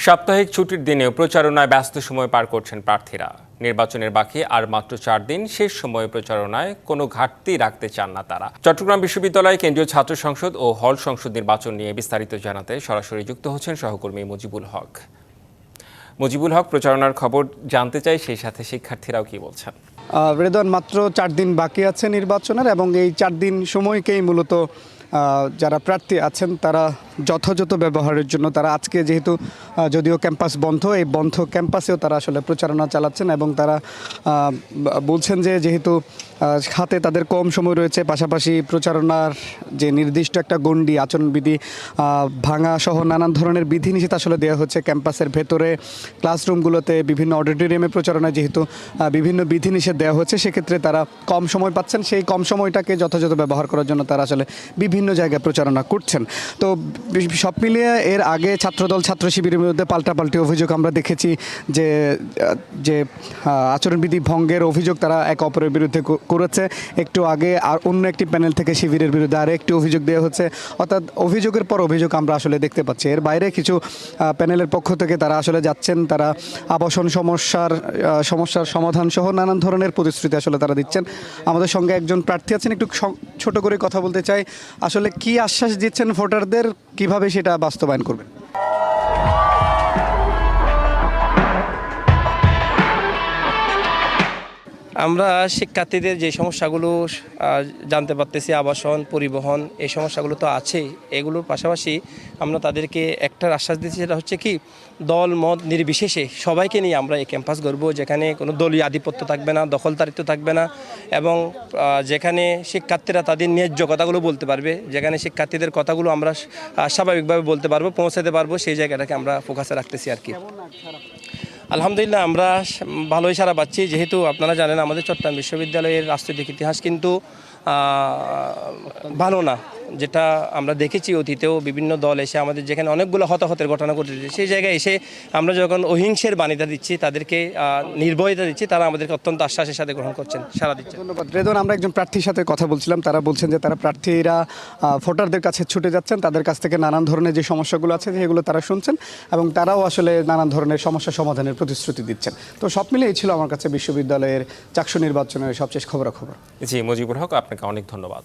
সাপ্তাহিক ছুটির দিনেও প্রচারণায় ব্যস্ত সময় পার করছেন প্রার্থীরা। নির্বাচনের বাকি আর মাত্র 4 দিন, শেষ সময়ে প্রচারণায় কোনো ঘাটতি রাখতে চান না তারা। চট্টগ্রাম বিশ্ববিদ্যালয় কেন্দ্রীয় ছাত্র সংসদ ও হল সংসদ নির্বাচন নিয়ে বিস্তারিত জানাতে সরাসরি যুক্ত হচ্ছেন সহকর্মী মুজিবুল হক। মুজিবুল হক, প্রচারণার খবর জানতে চাই, সেই সাথে শিক্ষার্থীরাও কি বলছেন? রেদওয়ান, মাত্র 4 দিন বাকি আছে নির্বাচনের এবং এই 4 দিন সময়কেই মূলত যারা প্রার্থী আছেন তারা যথাযথ ব্যবহারের জন্য তারা আজকে যেহেতু যদিও ক্যাম্পাস বন্ধ, এই বন্ধ ক্যাম্পাসেও তারা আসলে প্রচারণা চালাচ্ছেন এবং তারা বলছেন যে যেহেতু হাতে তাদের কম সময় রয়েছে, পাশাপাশি প্রচারণার যে নির্দিষ্ট একটা গণ্ডি আচরণবিধি ভাঙা সহ নানান ধরনের বিধিনিষেধ আসলে দেওয়া হচ্ছে ক্যাম্পাসের ভেতরে, ক্লাসরুমগুলোতে, বিভিন্ন অডিটোরিয়ামে প্রচারণায় যেহেতু বিভিন্ন বিধিনিষেধ দেওয়া হচ্ছে, সেক্ষেত্রে তারা কম সময় পাচ্ছেন। সেই কম সময়টাকে যথাযথ ব্যবহার করার জন্য তারা আসলে বিভিন্ন জায়গায় প্রচারণা করছেন। তো সব মিলিয়ে এর আগে ছাত্রদল ছাত্র শিবিরের বিরুদ্ধে পাল্টাপাল্টি অভিযোগ আমরা দেখেছি যে যে আচরণবিধি ভঙ্গের অভিযোগ তারা একে অপরের বিরুদ্ধে করেছে। একটু আগে আর অন্য একটি প্যানেল থেকে শিবিরের বিরুদ্ধে আর একটি অভিযোগ দেওয়া হচ্ছে, অর্থাৎ অভিযোগের পর অভিযোগ আমরা আসলে দেখতে পাচ্ছি। এর বাইরে কিছু প্যানেলের পক্ষ থেকে তারা আসলে যাচ্ছেন, তারা আবাসন সমস্যার সমাধান সহ নানান ধরনের প্রতিশ্রুতি আসলে তারা দিচ্ছেন। আমাদের সঙ্গে একজন প্রার্থী আছেন, একটু ছোট করে কথা বলতে চাই। আসলে কি আশ্বাস দিচ্ছেন ভোটারদের, কিভাবে সেটা বাস্তবায়ন করবেন? আমরা শিক্ষার্থীদের যে সমস্যাগুলো জানতে পারতেছি, আবাসন, পরিবহন, এই সমস্যাগুলো তো আছেই। এগুলোর পাশাপাশি আমরা তাদেরকে একটা আশ্বাস দিচ্ছি, সেটা হচ্ছে কি, দল মত নির্বিশেষে সবাইকে নিয়ে আমরা এই ক্যাম্পাস গড়ব, যেখানে কোনো দলীয় আধিপত্য থাকবে না, দখলদারিত্ব থাকবে না, এবং যেখানে শিক্ষার্থীরা তাদের ন্যায্য কথাগুলো বলতে পারবে, যেখানে শিক্ষার্থীদের কথাগুলো আমরা স্বাভাবিকভাবে বলতে পারবো, পৌঁছাতে পারবো, সেই জায়গাটাকে আমরা ফোকাসে রাখতেছি আর কি। আলহামদুলিল্লাহ, আমরা ভালোই সারা পাচ্ছি। যেহেতু আপনারা জানেন আমাদের চট্টগ্রাম বিশ্ববিদ্যালয়ের রাজনৈতিক ইতিহাস কিন্তু ভালো না, যেটা আমরা দেখেছি অতীতেও বিভিন্ন দল এসে আমাদের যেখানে অনেকগুলো হতাহতের ঘটনা ঘটেছে, সেই জায়গায় এসে আমরা যখন অহিংসের বাণীটা দিচ্ছি, তাদেরকে নির্ভয়তা দিচ্ছি, তারা আমাদেরকে অত্যন্ত আশ্বাসের সাথে গ্রহণ করছেন, সারা দিচ্ছেন। ধন্যবাদ রেদওয়ান। আমরা একজন প্রার্থীর সাথে কথা বলছিলাম, তারা বলছেন যে তারা প্রার্থীরা ভোটারদের কাছে ছুটে যাচ্ছেন, তাদের কাছ থেকে নানান ধরনের যে সমস্যাগুলো আছে সেগুলো তারা শুনছেন এবং তারাও আসলে নানান ধরনের সমস্যা সমাধানের প্রতিশ্রুতি দিচ্ছেন। তো সব মিলে এই ছিল আমার কাছে বিশ্ববিদ্যালয়ের চাকসু নির্বাচনের সবশেষ খবরাখবর। জি মুজিবুল হক, আপনাকে অনেক ধন্যবাদ।